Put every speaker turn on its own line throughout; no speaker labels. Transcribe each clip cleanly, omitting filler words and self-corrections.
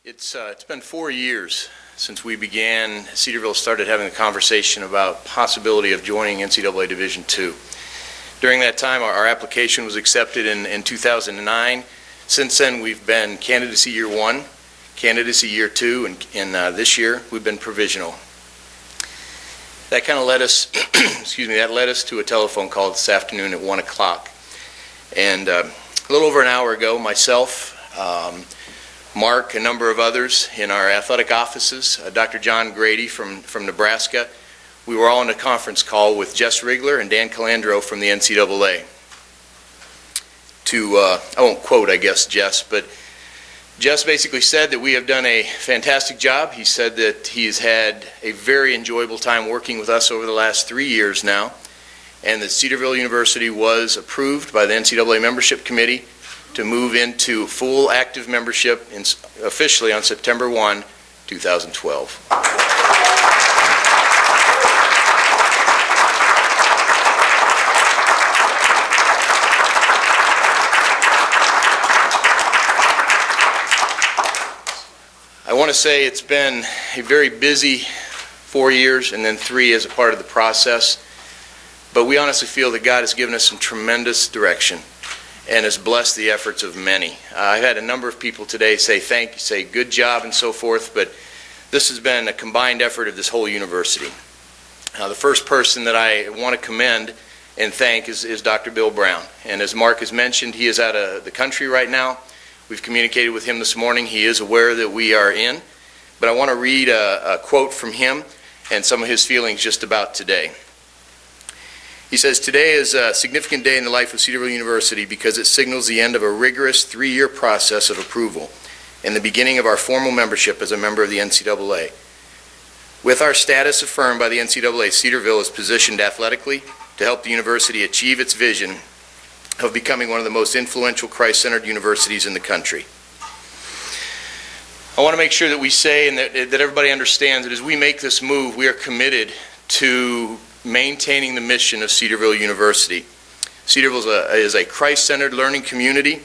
It's been 4 years since we began, Cedarville started having a conversation about possibility of joining NCAA Division II. During that time, our application was accepted in 2009. Since then, we've been candidacy year 1, candidacy year 2, and this year we've been provisional. That kind of led us, that led us to a telephone call this afternoon at 1 o'clock. And a little over an hour ago, myself, Mark, a number of others in our athletic offices, Dr. John Grady from Nebraska, we were all on a conference call with Jess Rigler and Dan Calandro from the NCAA. I won't quote, I guess, Jess, but Jess basically said that we have done a fantastic job. He said that he's had a very enjoyable time working with us over the last 3 years now, and that Cedarville University was approved by the NCAA membership committee to move into full active membership officially on September 1, 2012. I want to say it's been a very busy 4 years and then 3 as a part of the process, but we honestly feel that God has given us some tremendous direction and has blessed the efforts of many. I've had a number of people today say thank you, say good job and so forth, but this has been a combined effort of this whole university. The first person that I want to commend and thank is Dr. Bill Brown. And as Mark has mentioned, he is out of the country right now. We've communicated with him this morning. He is aware that we are in, but I want to read a quote from him and some of his feelings just about today. He says, "Today is a significant day in the life of Cedarville University because it signals the end of a rigorous 3-year process of approval and the beginning of our formal membership as a member of the NCAA. With our status affirmed by the NCAA, Cedarville is positioned athletically to help the university achieve its vision of becoming one of the most influential Christ-centered universities in the country." I want to make sure that we say and that everybody understands that as we make this move, we are committed to maintaining the mission of Cedarville University. Cedarville is a Christ-centered learning community,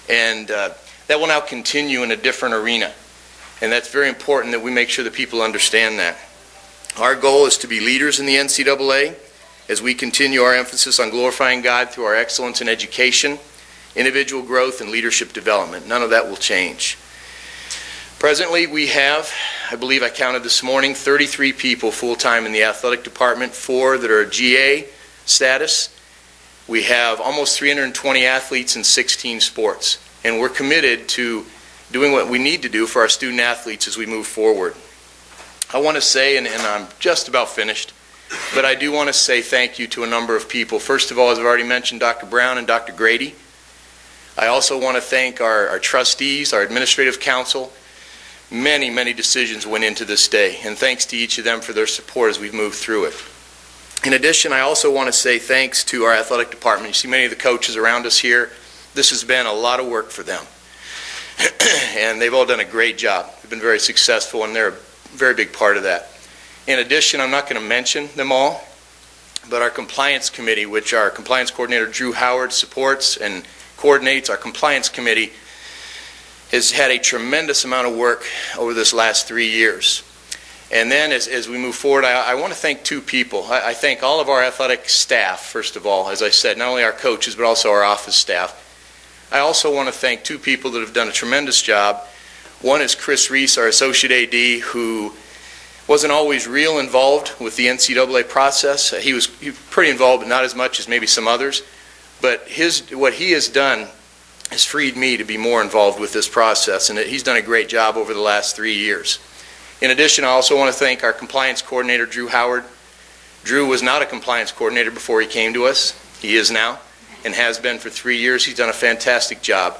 and that will now continue in a different arena. And that's very important that we make sure that people understand that. Our goal is to be leaders in the NCAA as we continue our emphasis on glorifying God through our excellence in education, individual growth, and leadership development. None of that will change. Presently, we have, I believe I counted this morning, 33 people full-time in the athletic department, 4 that are GA status. We have almost 320 athletes in 16 sports, and we're committed to doing what we need to do for our student athletes as we move forward. I want to say, and I'm just about finished, but I do want to say thank you to a number of people. First of all, as I've already mentioned, Dr. Brown and Dr. Grady. I also want to thank our trustees, our administrative council. Many decisions went into this day, and thanks to each of them for their support as we've moved through it. In addition, I also want to say thanks to our athletic department. You see many of the coaches around us here. This has been a lot of work for them, and they've all done a great job. They've been very successful, and they're a very big part of that. In addition, I'm not going to mention them all, but our compliance committee, which our compliance coordinator Drew Howard supports and coordinates, our compliance committee has had a tremendous amount of work over this last 3 years. And then as we move forward, I want to thank 2 people. I thank all of our athletic staff, first of all, as I said, not only our coaches, but also our office staff. I also want to thank 2 people that have done a tremendous job. One is Chris Reese, our associate AD, who wasn't always real involved with the NCAA process. He was pretty involved, but not as much as maybe some others. But what he has done has freed me to be more involved with this process, and he's done a great job over the last 3 years. In addition, I also want to thank our compliance coordinator, Drew Howard. Drew was not a compliance coordinator before he came to us. He is now and has been for 3 years. He's done a fantastic job.